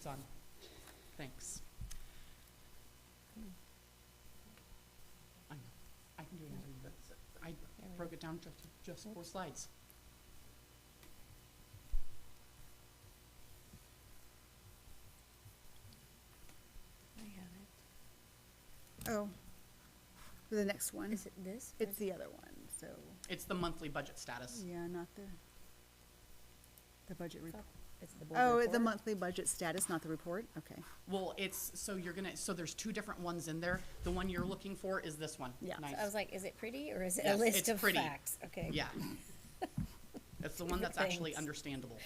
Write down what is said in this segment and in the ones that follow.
done. Thanks. I know. I can do it. I broke it down to just 4 slides. I have it. Oh, the next one. Is it this? It's the other one, so, It's the monthly budget status. yeah, not the budget report. It's the board Oh, the report? monthly budget status, not the report? Okay. Well, so there's 2 different ones in there. The one you're looking for is this one. Yeah. Nice. I was like, is it pretty or is it a Yes, list it's of pretty. facts? Okay. Yeah. It's the one that's actually Thanks. understandable.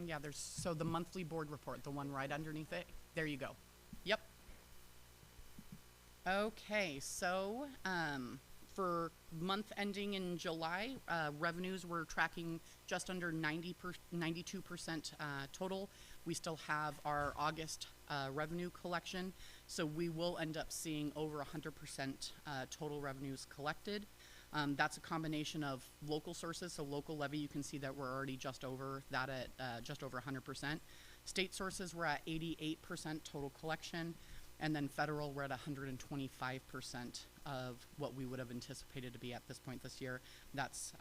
Yeah, so the monthly board report, the one right underneath it, there you go. Yep. Okay, so for month ending in July, revenues were tracking just under 92% total. We still have our August revenue collection, so we will end up seeing over 100% total revenues collected. That's a combination of local sources, so local levy, you can see that we're already just over that at just over 100%. State sources, we're at 88% total collection, and then federal, we're at 125% of what we would have anticipated to be at this point this year. That's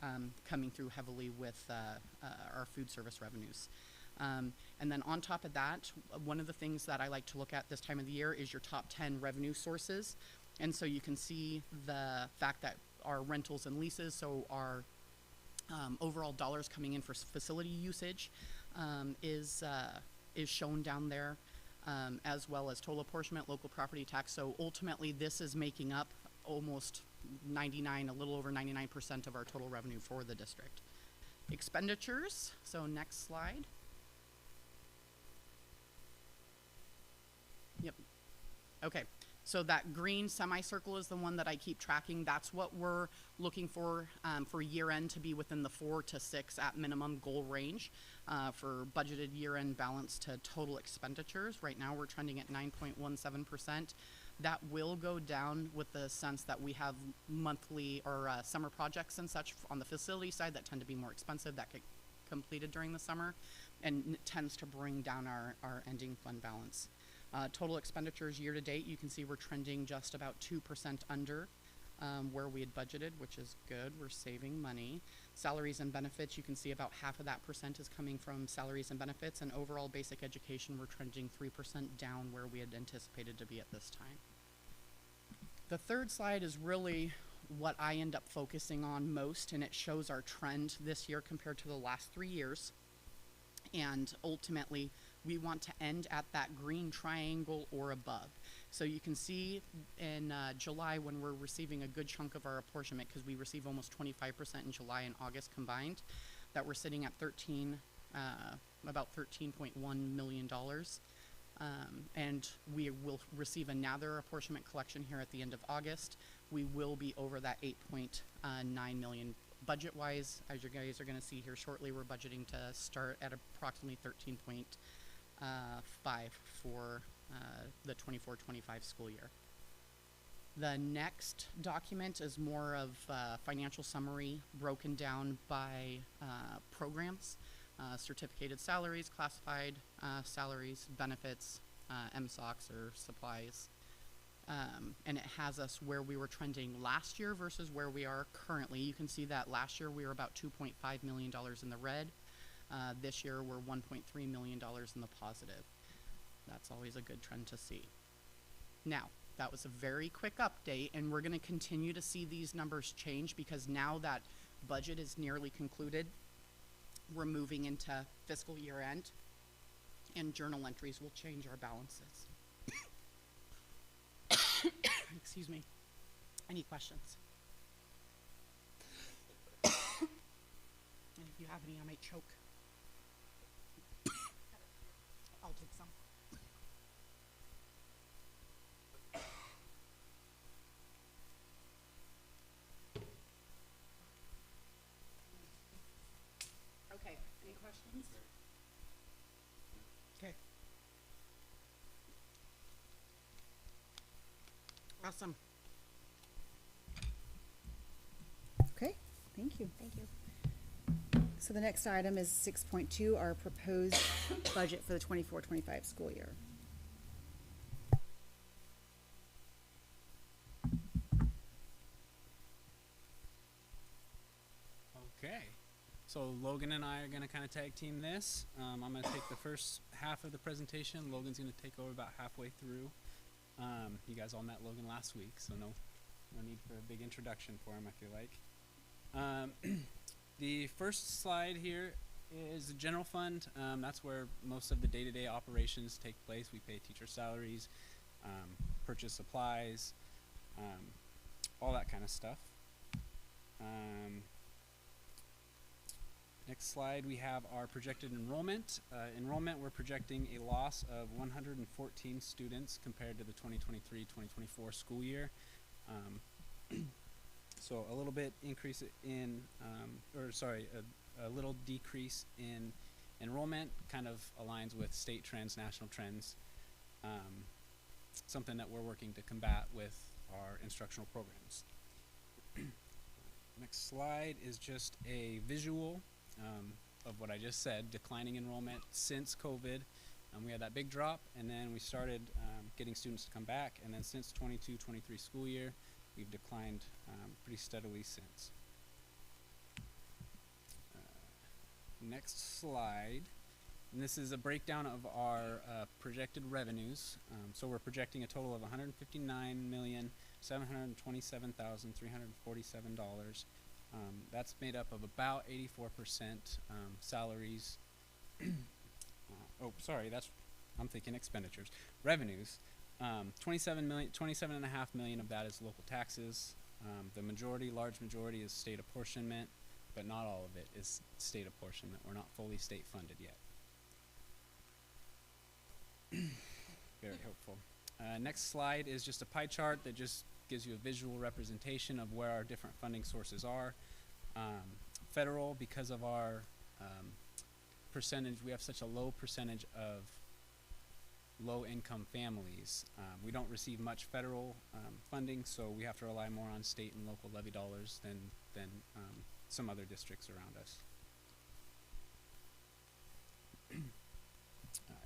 coming through heavily with our food service revenues. And then on top of that, one of the things that I like to look at this time of the year is your top 10 revenue sources. And so you can see the fact that our rentals and leases, so our overall dollars coming in for facility usage is shown down there, as well as total apportionment, local property tax. So ultimately, this is making up almost a little over 99% of our total revenue for the district. Expenditures, so next slide. Yep. Okay. So that green semicircle is the one that I keep tracking. That's what we're looking for year end to be within the 4 to 6 at minimum goal range for budgeted year end balance to total expenditures. Right now we're trending at 9.17%. That will go down with the sense that we have monthly or summer projects and such on the facility side that tend to be more expensive, that get completed during the summer, and it tends to bring down our ending fund balance. Total expenditures year to date, you can see we're trending just about 2% under where we had budgeted, which is good. We're saving money. Salaries and benefits, you can see about half of that percent is coming from salaries and benefits, and overall basic education, we're trending 3% down where we had anticipated to be at this time. The third slide is really what I end up focusing on most, and it shows our trend this year compared to the last 3 years. And ultimately, we want to end at that green triangle or above. So you can see in July when we're receiving a good chunk of our apportionment, because we receive almost 25% in July and August combined, that we're sitting at about $13.1 million. And we will receive another apportionment collection here at the end of August. We will be over that 8.9 million. Budget-wise, as you guys are going to see here shortly, we're budgeting to start at approximately 13.5 for the 24-25 school year. The next document is more of financial summary broken down by programs, certificated salaries, classified salaries, benefits, MSOCs or supplies. And it has us where we were trending last year versus where we are currently. You can see that last year we were about $2.5 million in the red. This year we're $1.3 million in the positive. That's always a good trend to see. Now, that was a very quick update, and we're going to continue to see these numbers change because now that budget is nearly concluded, we're moving into fiscal year end, and journal entries will change our balances. Excuse me. Any questions? And if you have any, I might choke. I'll take some. Okay. Awesome. Okay, thank you. Thank you. So the next item is 6.2, our proposed budget for the 24-25 school year. Okay, so Logan and I are going to kind of tag team this. I'm going to take the first half of the presentation. Logan's going to take over about halfway through. You guys all met Logan last week, so no need for a big introduction for him, I feel like. The first slide here is the general fund. That's where most of the day-to-day operations take place. We pay teacher salaries, purchase supplies, all that kind of stuff. Next slide, we have our projected enrollment. Enrollment, we're projecting a loss of 114 students compared to the 2023-2024 school year. So a little bit increase in, a little decrease in enrollment kind of aligns with state trends, national trends. Something that we're working to combat with our instructional programs. Next slide is just a visual of what I just said, declining enrollment since COVID. We had that big drop, and then we started getting students to come back, and then since 22-23 school year, we've declined pretty steadily since. Next slide, and this is a breakdown of our projected revenues. So we're projecting a total of $159,727,347. That's made up of about 84% salaries. I'm thinking expenditures. Revenues, 27.5 million of that is local taxes. The large majority is state apportionment, but not all of it is state apportionment. We're not fully state funded yet. Very hopeful. Next slide is just a pie chart that just gives you a visual representation of where our different funding sources are. Federal, because of our percentage, we have such a low percentage of low-income families. We don't receive much federal funding, so we have to rely more on state and local levy dollars than some other districts around us.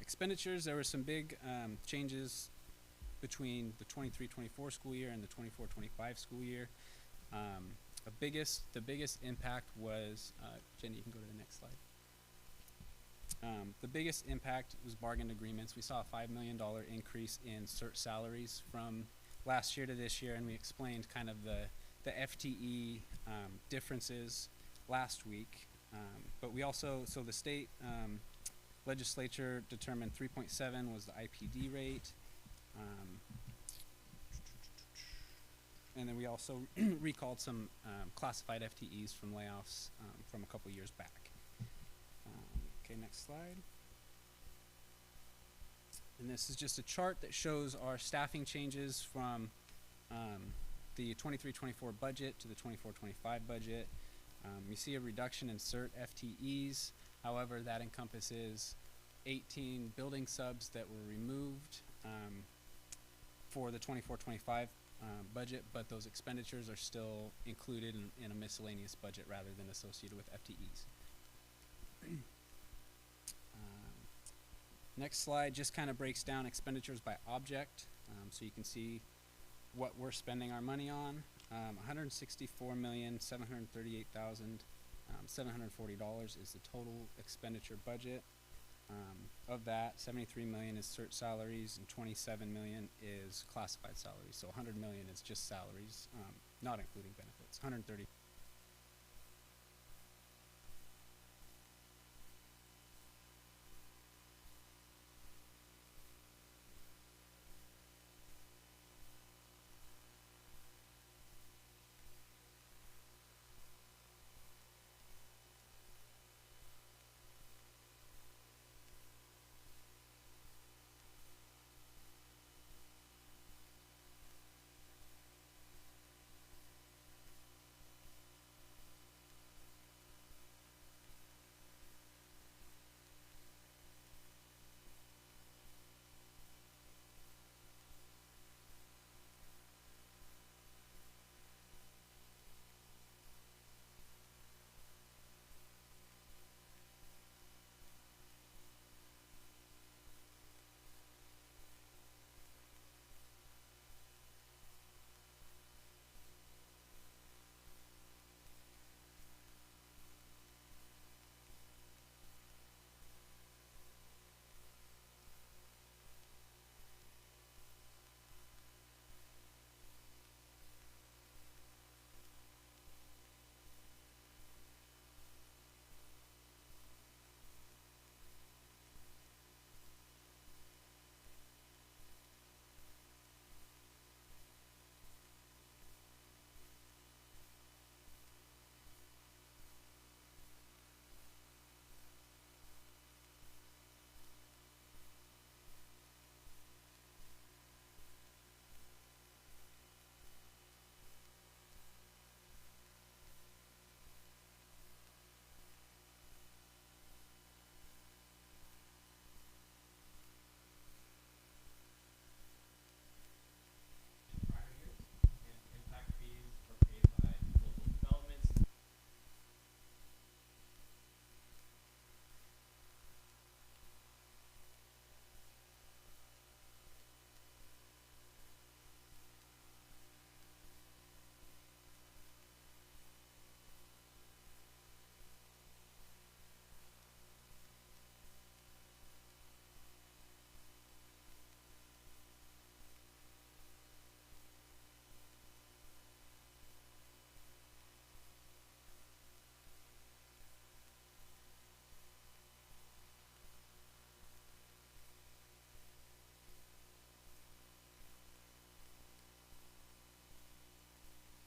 Expenditures, there were some big changes between the 23-24 school year and the 24-25 school year. The biggest impact was, Jenny, you can go to the next slide. The biggest impact was bargain agreements. We saw a $5 million increase in cert salaries from last year to this year, and we explained kind of the FTE differences last week. But we also, so the state legislature determined 3.7 was the IPD rate. And then we also recalled some classified FTEs from layoffs from a couple years back. Okay, next slide. And this is just a chart that shows our staffing changes from the 23-24 budget to the 24-25 budget. You see a reduction in CERT FTEs. However, that encompasses 18 building subs that were removed for the 24-25 budget, but those expenditures are still included in a miscellaneous budget rather than associated with FTEs. Next slide just kind of breaks down expenditures by object, so you can see what we're spending our money on. $164,738,740 is the total expenditure budget. Of that, 73 million is cert salaries and 27 million is classified salaries. So 100 million is just salaries, not including benefits. 130.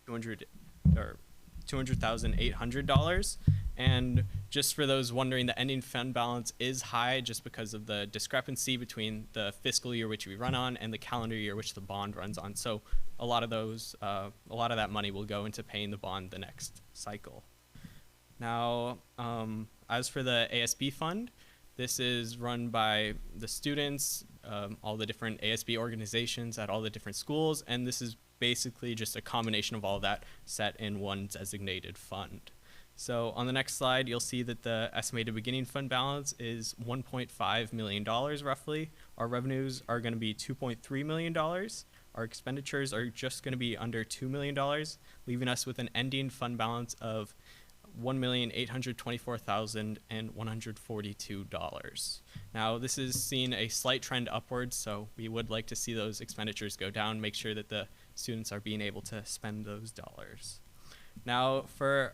$200,800. And just for those wondering, the ending fund balance is high just because of the discrepancy between the fiscal year which we run on and the calendar year which the bond runs on. So a lot of that money will go into paying the bond the next cycle. Now, as for the ASB fund, this is run by the students, all the different ASB organizations at all the different schools, and this is basically just a combination of all of that set in one designated fund. So on the next slide, you'll see that the estimated beginning fund balance is $1.5 million roughly. Our revenues are going to be $2.3 million. Our expenditures are just going to be under $2 million, leaving us with an ending fund balance of $1,824,142. Now, this is seeing a slight trend upwards, so we would like to see those expenditures go down, make sure that the students are being able to spend those dollars. Now, for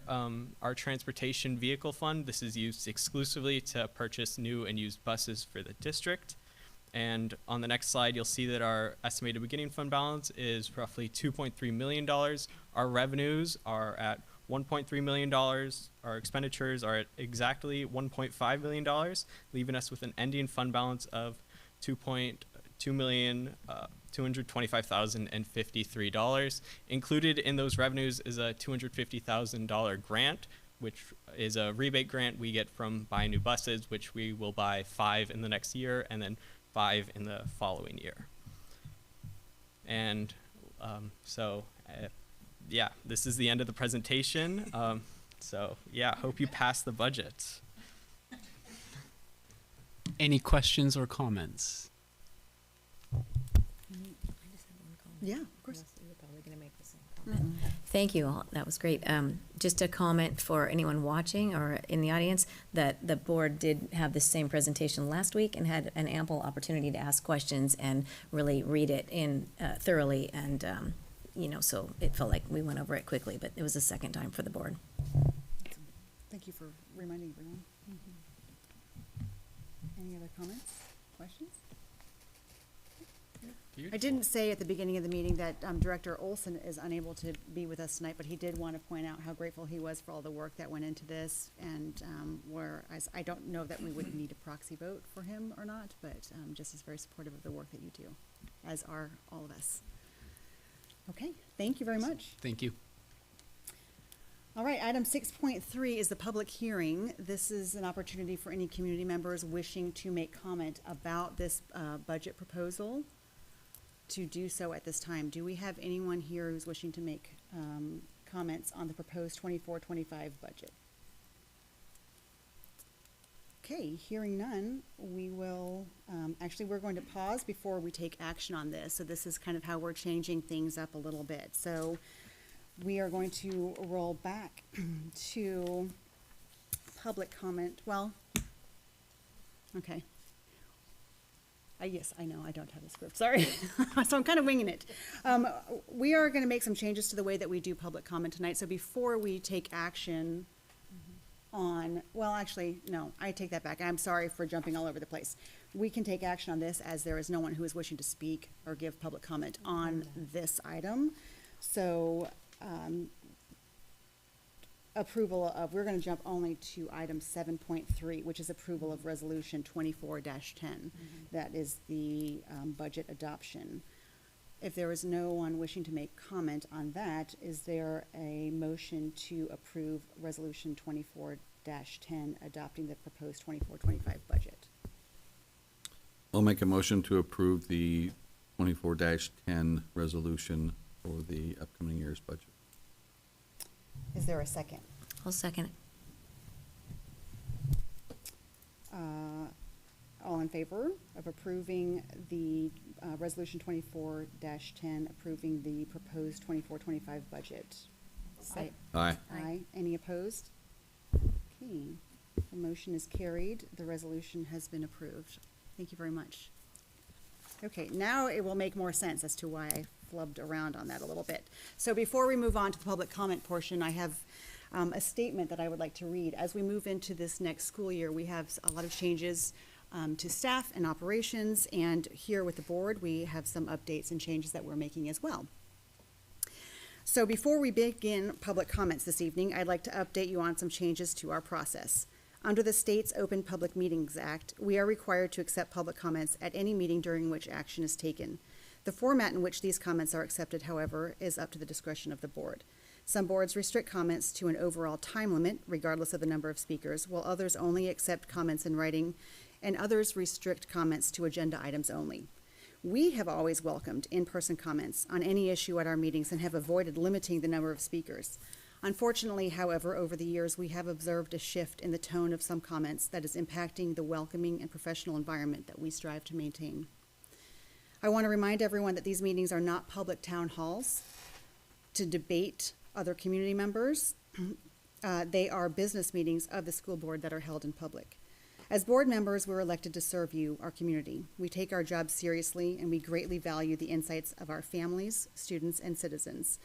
our transportation vehicle fund, this is used exclusively to purchase new and used buses for the district. And on the next slide, you'll see that our estimated beginning fund balance is roughly $2.3 million. Our revenues are at $1.3 million. Our expenditures are at exactly $1.5 million, leaving us with an ending fund balance of $2,225,053. Included in those revenues is a $250,000 grant, which is a rebate grant we get from buying new buses, which we will buy 5 in the next year and then 5 in the following year. And yeah, this is the end of the presentation. So yeah, hope you pass the budget. Any questions or comments? I just have one comment. Yeah, of course. Unless you were probably gonna make the same comment. Thank you all. That was great. Just a comment for anyone watching or in the audience that the board did have the same presentation last week and had an ample opportunity to ask questions and really read it in thoroughly. And, so it felt like we went over it quickly, but it was the second time for the board. Thank you for reminding everyone. Any other comments, questions? I didn't say at the beginning of the meeting that Director Olson is unable to be with us tonight, but he did want to point out how grateful he was for all the work that went into this. And whereas I don't know that we would need a proxy vote for him or not, but just is very supportive of the work that you do, as are all of us. Okay, thank you very much. Thank you. All right, item 6.3 is the public hearing. This is an opportunity for any community members wishing to make comment about this budget proposal to do so at this time. Do we have anyone here who's wishing to make comments on the proposed 24-25 budget? Okay, hearing none, we will, actually, we're going to pause before we take action on this. So this is kind of how we're changing things up a little bit. So we are going to roll back to public comment. Well, okay. Yes, I know, I don't have the script, sorry. So I'm kind of winging it. We are going to make some changes to the way that we do public comment tonight. So before we take action on, well, actually, no, I take that back. I'm sorry for jumping all over the place. We can take action on this as there is no one who is wishing to speak or give public comment on this item. So approval of, we're going to jump only to item 7.3, which is approval of resolution 24-10. That is the budget adoption. If there is no one wishing to make comment on that, is there a motion to approve resolution 24-10 adopting the proposed 24-25 budget? I'll make a motion to approve the 24-10 resolution for the upcoming year's budget. Is there a second? I'll second it. All in favor of approving the resolution 24-10, approving the proposed 24-25 budget? Say Aye. aye. Any opposed? Okay, the motion is carried. The resolution has been approved. Thank you very much. Okay, now it will make more sense as to why I flubbed around on that a little bit. So before we move on to the public comment portion, I have a statement that I would like to read. As we move into this next school year, we have a lot of changes to staff and operations, and here with the board, we have some updates and changes that we're making as well. So before we begin public comments this evening, I'd like to update you on some changes to our process. Under the state's Open Public Meetings Act, we are required to accept public comments at any meeting during which action is taken. The format in which these comments are accepted, however, is up to the discretion of the board. Some boards restrict comments to an overall time limit, regardless of the number of speakers, while others only accept comments in writing, and others restrict comments to agenda items only. We have always welcomed in-person comments on any issue at our meetings and have avoided limiting the number of speakers. Unfortunately, however, over the years, we have observed a shift in the tone of some comments that is impacting the welcoming and professional environment that we strive to maintain. I want to remind everyone that these meetings are not public town halls to debate other community members. They are business meetings of the school board that are held in public. As board members, we're elected to serve you, our community. We take our job seriously, and we greatly value the insights of our families, students, and citizens,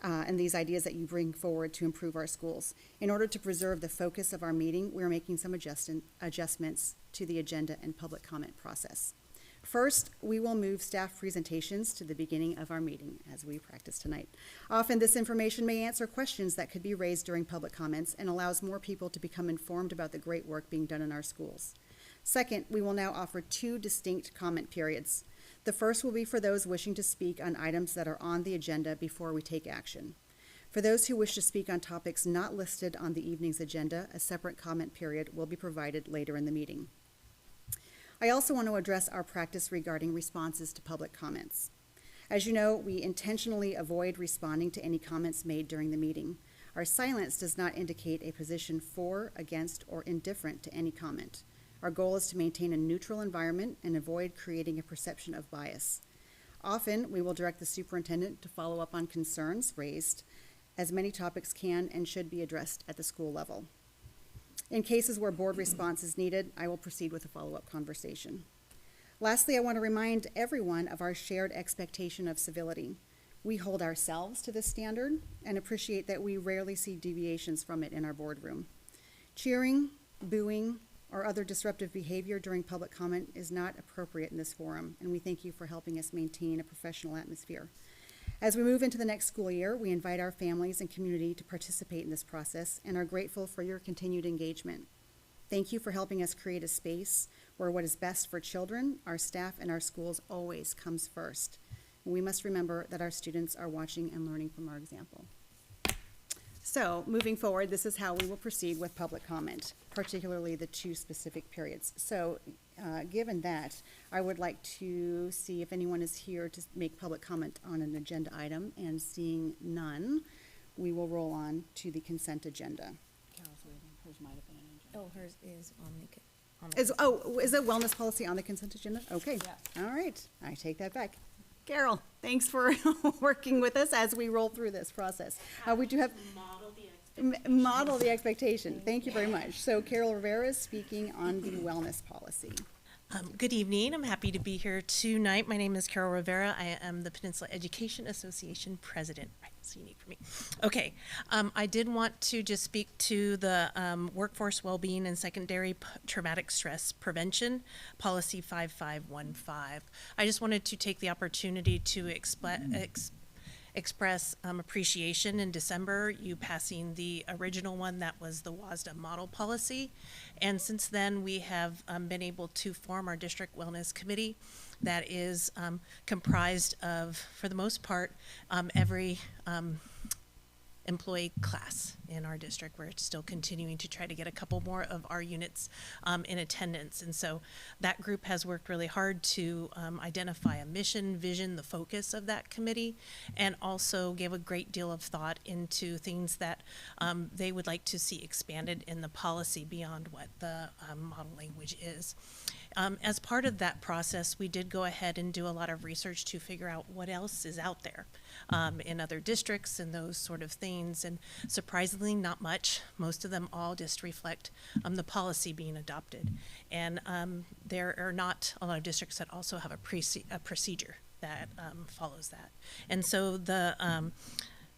and these ideas that you bring forward to improve our schools. In order to preserve the focus of our meeting, we're making some adjustments to the agenda and public comment process. First, we will move staff presentations to the beginning of our meeting, as we practice tonight. Often, this information may answer questions that could be raised during public comments and allows more people to become informed about the great work being done in our schools. Second, we will now offer 2 distinct comment periods. The first will be for those wishing to speak on items that are on the agenda before we take action. For those who wish to speak on topics not listed on the evening's agenda, a separate comment period will be provided later in the meeting. I also want to address our practice regarding responses to public comments. As you know, we intentionally avoid responding to any comments made during the meeting. Our silence does not indicate a position for, against, or indifferent to any comment. Our goal is to maintain a neutral environment and avoid creating a perception of bias. Often, we will direct the superintendent to follow up on concerns raised, as many topics can and should be addressed at the school level. In cases where board response is needed, I will proceed with a follow-up conversation. Lastly, I want to remind everyone of our shared expectation of civility. We hold ourselves to this standard and appreciate that we rarely see deviations from it in our boardroom. Cheering, booing, or other disruptive behavior during public comment is not appropriate in this forum, and we thank you for helping us maintain a professional atmosphere. As we move into the next school year, we invite our families and community to participate in this process and are grateful for your continued engagement. Thank you for helping us create a space where what is best for children, our staff, and our schools always comes first. We must remember that our students are watching and learning from our example. So, moving forward, this is how we will proceed with public comment, particularly the 2 specific periods. So, given that, I would like to see if anyone is here to make public comment on an agenda item, and seeing none, we will roll on to the consent agenda. Carol's waiting. Hers might have been an agenda. Oh, hers is on the. Is it wellness policy on the consent agenda? Okay. Yeah. All right, I take that back. Carol, thanks for working with us as we roll through this process. We do have. Model the expectation. Thank you very much. So Carol Rivera is speaking on the wellness policy. Good evening. I'm happy to be here tonight. My name is Carol Rivera. I am the Peninsula Education Association president. Right, that's unique for me. Okay, I did want to just speak to the workforce well-being and secondary traumatic stress prevention policy 5515. I just wanted to take the opportunity to express appreciation in December, you passing the original one that was the WASDA model policy. And since then, we have been able to form our district wellness committee that is comprised of, for the most part, every employee class in our district. We're still continuing to try to get a couple more of our units in attendance. And so that group has worked really hard to identify a mission, vision, the focus of that committee, and also gave a great deal of thought into things that they would like to see expanded in the policy beyond what the model language is. As part of that process, we did go ahead and do a lot of research to figure out what else is out there in other districts and those sort of things, and surprisingly not much. Most of them all just reflect the policy being adopted. And there are not a lot of districts that also have a procedure that follows that. And so the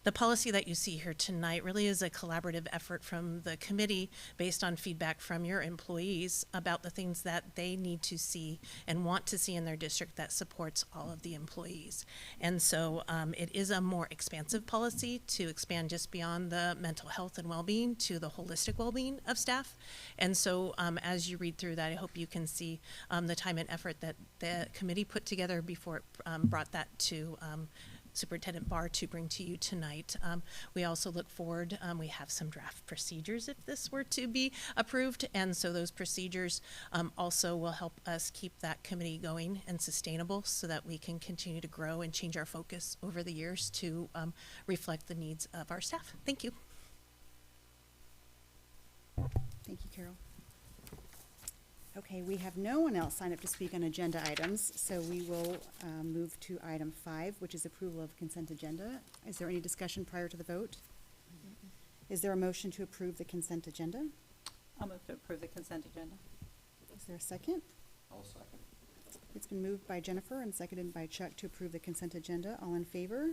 the policy that you see here tonight really is a collaborative effort from the committee based on feedback from your employees about the things that they need to see and want to see in their district that supports all of the employees. And so it is a more expansive policy to expand just beyond the mental health and well-being to the holistic well-being of staff. And so as you read through that, I hope you can see the time and effort that the committee put together before it brought that to Superintendent Barr to bring to you tonight. We also look forward, we have some draft procedures if this were to be approved, and so those procedures also will help us keep that committee going and sustainable so that we can continue to grow and change our focus over the years to reflect the needs of our staff. Thank you. Thank you, Carol. Okay, we have no one else signed up to speak on agenda items, so we will move to item 5, which is approval of consent agenda. Is there any discussion prior to the vote? Is there a motion to approve the consent agenda? I'll move to approve the consent agenda. Is there a second? I'll second. It's been moved by Jennifer and seconded by Chuck to approve the consent agenda. All in favor,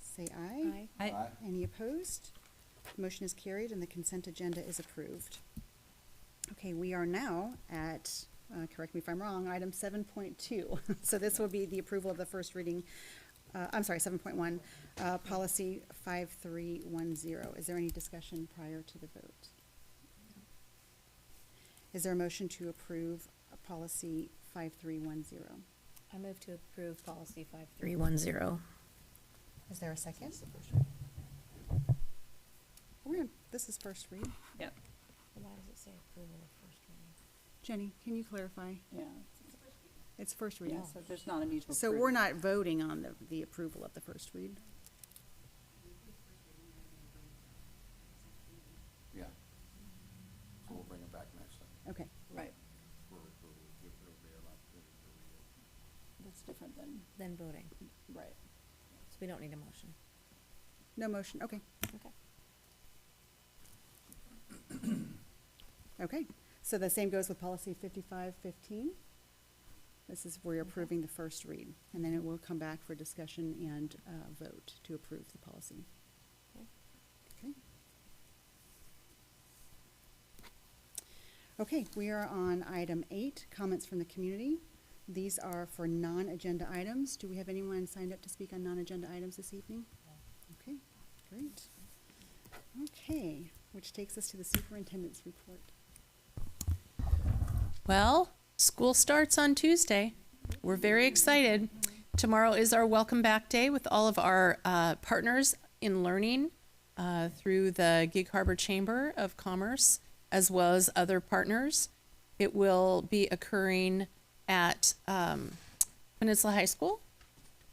say aye. Aye. Any opposed? Motion is carried and the consent agenda is approved. Okay, we are now at, correct me if I'm wrong, item 7.2. So this will be the approval of the first reading, 7.1, policy 5310. Is there any discussion prior to the vote? Is there a motion to approve policy 5310? I move to approve policy 5310. Is there a second? This is first read. Yep. Why does it say approval of first reading? Jenny, can you clarify? Yeah. It's first reading. Yeah, so there's not a need to approve. So we're not voting on the approval of the first read? Yeah. So we'll bring it back next time. Okay. Right. For approval, give everybody an opportunity to read it. That's different than, Then voting. right. So we don't need a motion. No motion, okay. Okay. Okay, so the same goes with policy 5515. This is where you're approving the first read, and then it will come back for discussion and vote to approve the policy. Okay. Okay, we are on item 8, comments from the community. These are for non-agenda items. Do we have anyone signed up to speak on non-agenda items this evening? Okay, great. Okay, which takes us to the superintendent's report. Well, school starts on Tuesday. We're very excited. Tomorrow is our welcome back day with all of our partners in learning through the Gig Harbor Chamber of Commerce, as well as other partners. It will be occurring at Peninsula High School,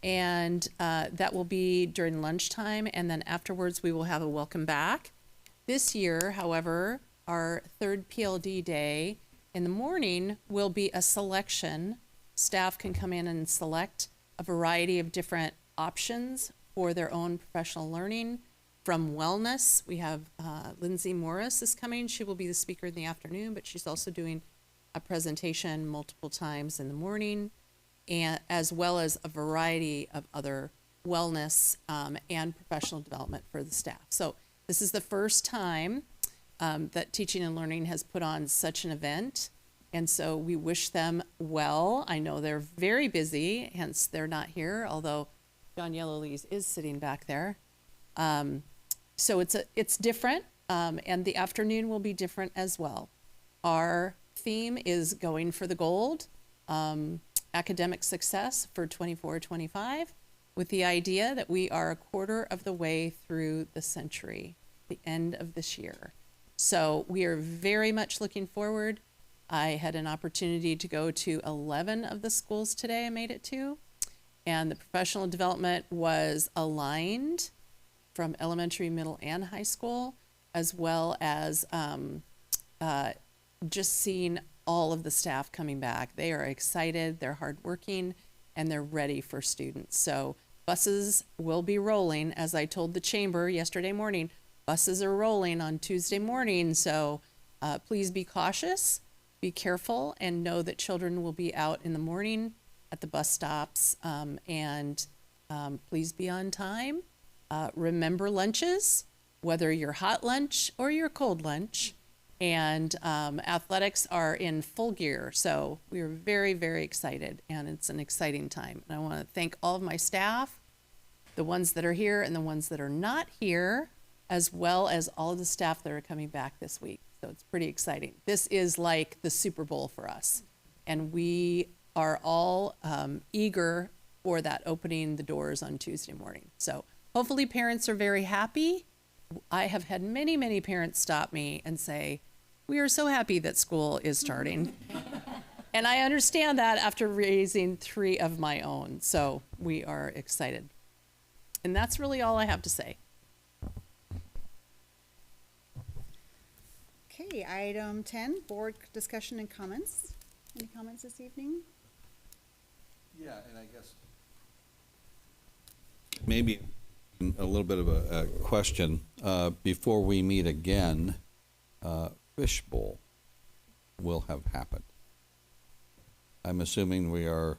and that will be during lunchtime, and then afterwards we will have a welcome back. This year, however, our third PLD day in the morning will be a selection. Staff can come in and select a variety of different options for their own professional learning. From wellness, we have Lindsay Morris is coming. She will be the speaker in the afternoon, but she's also doing a presentation multiple times in the morning, and as well as a variety of other wellness and professional development for the staff. So this is the first time that Teaching and Learning has put on such an event, and so we wish them well. I know they're very busy, hence they're not here, although John Yellowlees is sitting back there. So it's different, and the afternoon will be different as well. Our theme is going for the gold, academic success for 24-25, with the idea that we are a quarter of the way through the century, the end of this year. So we are very much looking forward. I had an opportunity to go to 11 of the schools today I made it to, and the professional development was aligned from elementary, middle, and high school, as well as just seeing all of the staff coming back. They are excited, they're hardworking, and they're ready for students. So buses will be rolling, as I told the chamber yesterday morning. Buses are rolling on Tuesday morning, so please be cautious, be careful, and know that children will be out in the morning at the bus stops, and please be on time. remember lunches, whether you're hot lunch or your cold lunch. And athletics are in full gear. So we are very, very excited, and it's an exciting time. And I want to thank all of my staff, the ones that are here and the ones that are not here, as well as all of the staff that are coming back this week. So it's pretty exciting. This is like the Super Bowl for us. And we are all eager for that opening the doors on Tuesday morning. So hopefully parents are very happy. I have had many, many parents stop me and say, we are so happy that school is starting. And I understand that after raising 3 of my own. So we are excited. And that's really all I have to say. Okay, item 10, board discussion and comments. Any comments this evening? Yeah, and I guess maybe a little bit of a question. Before we meet again, Fishbowl will have happened. I'm assuming we've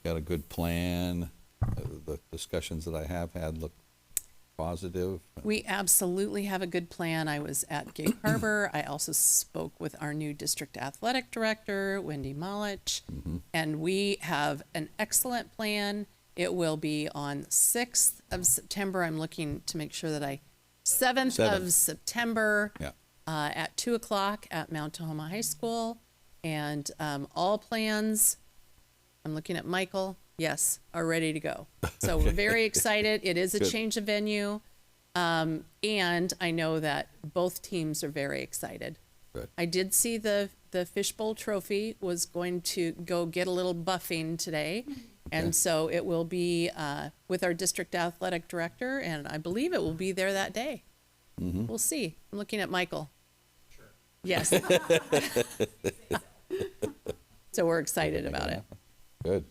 got a good plan. The discussions that I have had look positive. We absolutely have a good plan. I was at Gig Harbor. I also spoke with our new district athletic director, Wendy Malich, and we have an excellent plan. It will be on 6th of September. I'm looking to make sure that 7th of September Yeah. At 2 o'clock at Mount Tahoma High School. And all plans, I'm looking at Michael, yes, are ready to go. So we're very excited. It is a Good. change of venue. And I know that both teams are very excited. Good. I did see the Fishbowl trophy was going to go get a little buffing today. And so it will be with our district athletic director, and I believe it will be there that day. We'll see. I'm looking at Michael. Sure. Yes. So we're excited about it. Good.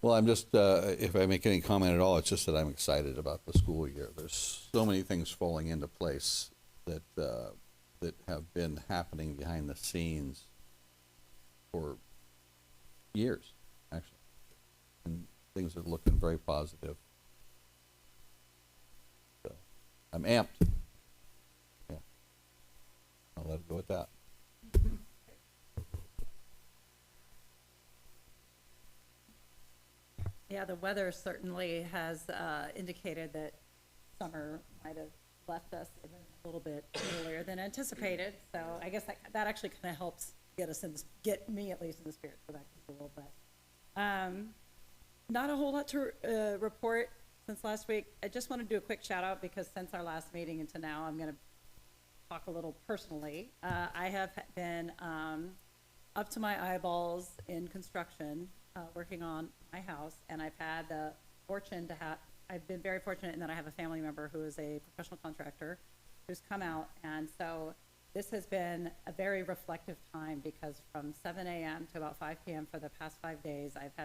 Well, I'm just, if I make any comment at all, it's just that I'm excited about the school year. There's so many things falling into place that have been happening behind the scenes for years, actually. And things are looking very positive. So I'm amped. Yeah. I'll let it go at that. Yeah, the weather certainly has indicated that summer might have left us even a little bit earlier than anticipated. So I guess that actually kind of helps get me at least in the spirit to go back to school. But not a whole lot to report since last week. I just want to do a quick shout out because since our last meeting into now, I'm going to talk a little personally. I have been up to my eyeballs in construction, working on my house, and I've had the fortune to I've been very fortunate in that I have a family member who is a professional contractor who's come out, and so this has been a very reflective time because from 7 a.m. to about 5 p.m. for the past 5 days, I've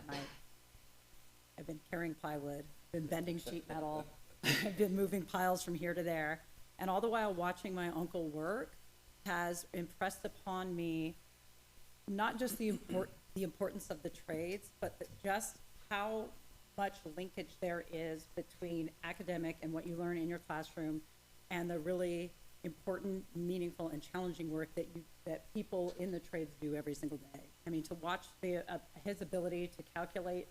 been carrying plywood, been bending sheet metal, I've been moving piles from here to there, and all the while watching my uncle work has impressed upon me not just the importance of the trades, but just how much linkage there is between academic and what you learn in your classroom and the really important, meaningful, and challenging work that people in the trades do every single day. I mean, to watch his ability to calculate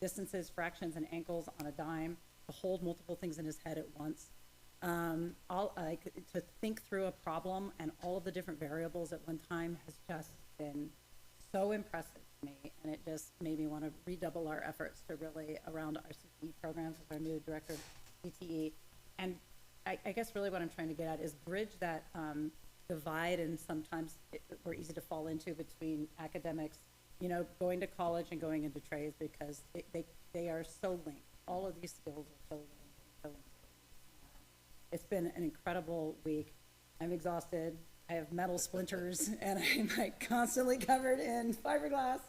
distances, fractions, and angles on a dime, to hold multiple things in his head at once, to think through a problem and all of the different variables at one time has just been so impressive to me, and it just made me want to redouble our efforts to really around our CTE programs with our new director of CTE. And I guess really what I'm trying to get at is bridge that divide, and sometimes we're easy to fall into between academics, going to college and going into trades, because they are so linked. All of these skills are so linked. So it's been an incredible week. I'm exhausted. I have metal splinters, and I'm constantly covered in fiberglass,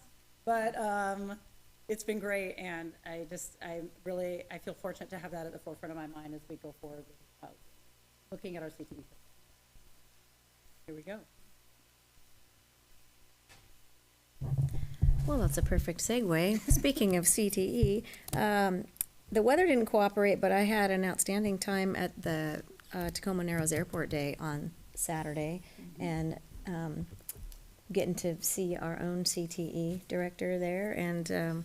but it's been great, and I feel fortunate to have that at the forefront of my mind as we go forward with looking at our CTE. Here we go. Well, that's a perfect segue. Speaking of CTE, the weather didn't cooperate, but I had an outstanding time at the Tacoma Narrows Airport Day on Saturday, and getting to see our own CTE director there, and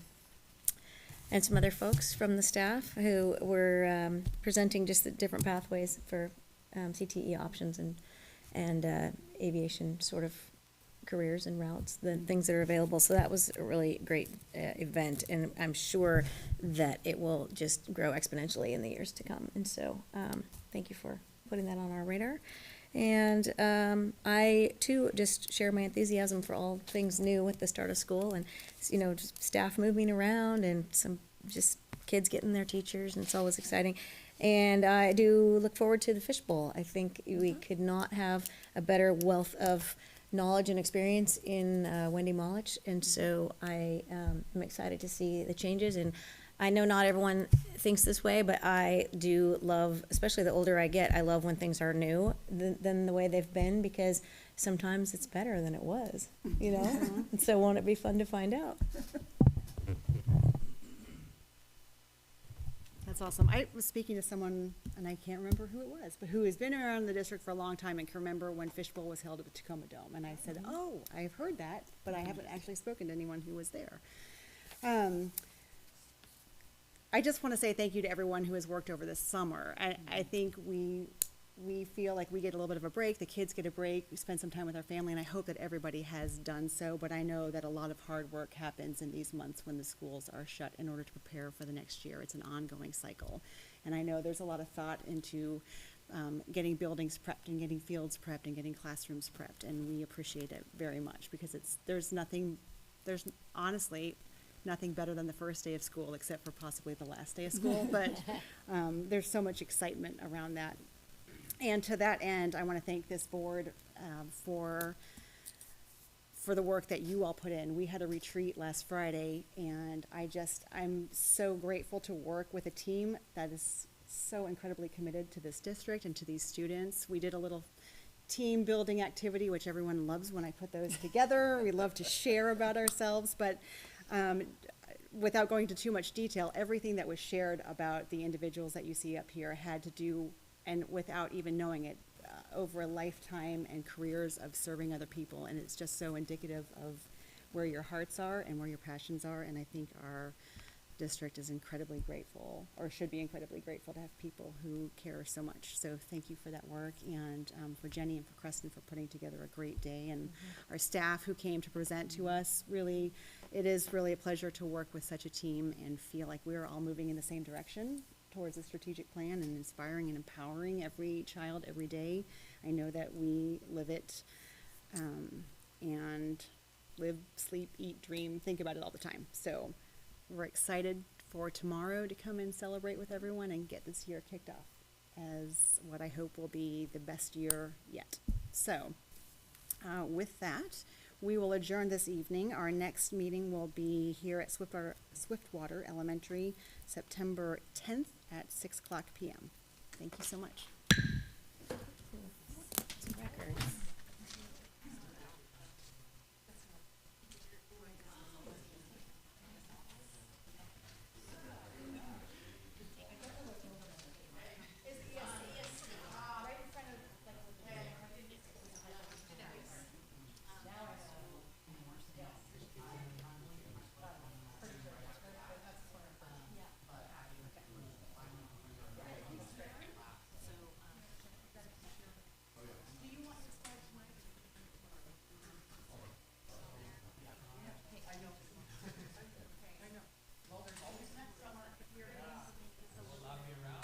some other folks from the staff who were presenting just the different pathways for CTE options and aviation sort of careers and routes, the things that are available. So that was a really great event, and I'm sure that it will just grow exponentially in the years to come. And so thank you for putting that on our radar. And I, too, just share my enthusiasm for all things new with the start of school, and, you know, just staff moving around and some just kids getting their teachers, and it's always exciting. And I do look forward to the fishbowl. I think we could not have a better wealth of knowledge and experience in Wendy Molich, and so I am excited to see the changes. And I know not everyone thinks this way, but I do love, especially the older I get, I love when things are new than the way they've been, because sometimes it's better than it was, you know? And so won't it be fun to find out? That's awesome. I was speaking to someone, and I can't remember who it was, but who has been around the district for a long time and can remember when Fishbowl was held at the Tacoma Dome. And I said, oh, I've heard that, but I haven't actually spoken to anyone who was there. I just want to say thank you to everyone who has worked over this summer. I think we feel like we get a little bit of a break, the kids get a break, we spend some time with our family, and I hope that everybody has done so. But I know that a lot of hard work happens in these months when the schools are shut in order to prepare for the next year. It's an ongoing cycle. And I know there's a lot of thought into getting buildings prepped and getting fields prepped and getting classrooms prepped, and we appreciate it very much, because there's honestly nothing better than the first day of school, except for possibly the last day of school. But there's so much excitement around that. And to that end, I want to thank this board for the work that you all put in. We had a retreat last Friday, and I'm so grateful to work with a team that is so incredibly committed to this district and to these students. We did a little team building activity, which everyone loves when I put those together. We love to share about ourselves, but without going into too much detail, everything that was shared about the individuals that you see up here had to do, and without even knowing it, over a lifetime and careers of serving other people. And it's just so indicative of where your hearts are and where your passions are. And I think our district is incredibly grateful, or should be incredibly grateful, to have people who care so much. So thank you for that work, and for Jenny and for Creston for putting together a great day, and our staff who came to present to us. Really, it is really a pleasure to work with such a team and feel like we're all moving in the same direction towards a strategic plan, and inspiring and empowering every child every day. I know that we live it, and live, sleep, eat, dream, think about it all the time. So we're excited for tomorrow to come and celebrate with everyone and get this year kicked off as what I hope will be the best year yet. So with that, we will adjourn this evening. Our next meeting will be here at Swiftwater Elementary, September 10th at 6:00 p.m. Thank you so much. Records.